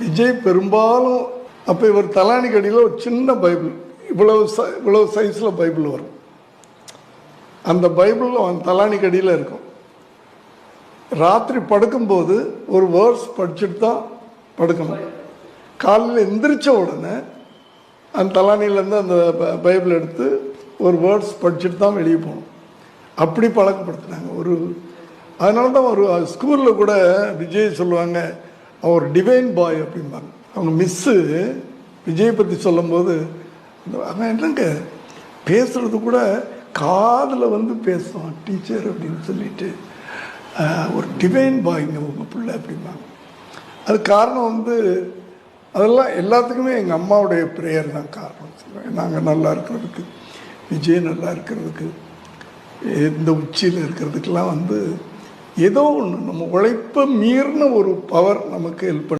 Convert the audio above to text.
விஜய் பெரும்பாலும் அப்போ இவர் தலானிக்கு அடியில் ஒரு சின்ன பைபிள், இவ்வளவு சைஸில் பைபிள் வரும். அந்த பைபிள் அவன் தலானிக்கு அடியில் இருக்கும். ராத்திரி படுக்கும்போது ஒரு வேர்ஸ் படிச்சுட்டு தான் படுக்கணும். காலையில் எந்திரிச்ச உடனே அந்த தலானியிலேருந்து அந்த பைபிள் எடுத்து ஒரு வேர்ட்ஸ் படிச்சுட்டு தான் வெளியே போகணும். அப்படி பழக்கப்படுத்தினாங்க. அதனால தான் ஒரு ஸ்கூலில் கூட விஜய் சொல்லுவாங்க, அவர் டிவைன் பாய் அப்படிம்பாங்க. அவங்க மிஸ்ஸு விஜய் பற்றி சொல்லும்போது, அவன் என்னங்க பேசுகிறது கூட காதில் வந்து பேசுவான் டீச்சர் அப்படின்னு சொல்லிட்டு, ஒரு டிவைன் பாய்ங்க உங்கள் பிள்ளை அப்படிம்பாங்க. அது காரணம் வந்து அதெல்லாம் எல்லாத்துக்குமே எங்கள் அம்மாவுடைய ப்ரேயர் தான் காரணம் சொல்லுவேன். நாங்கள் நல்லா இருக்கிறதுக்கு, விஜய் நல்லா இருக்கிறதுக்கு, இந்த உச்சியில் இருக்கிறதுக்கெல்லாம் வந்து ஏதோ ஒன்று நம்ம உழைப்பை மீறின ஒரு பவர் நமக்கு ஹெல்ப்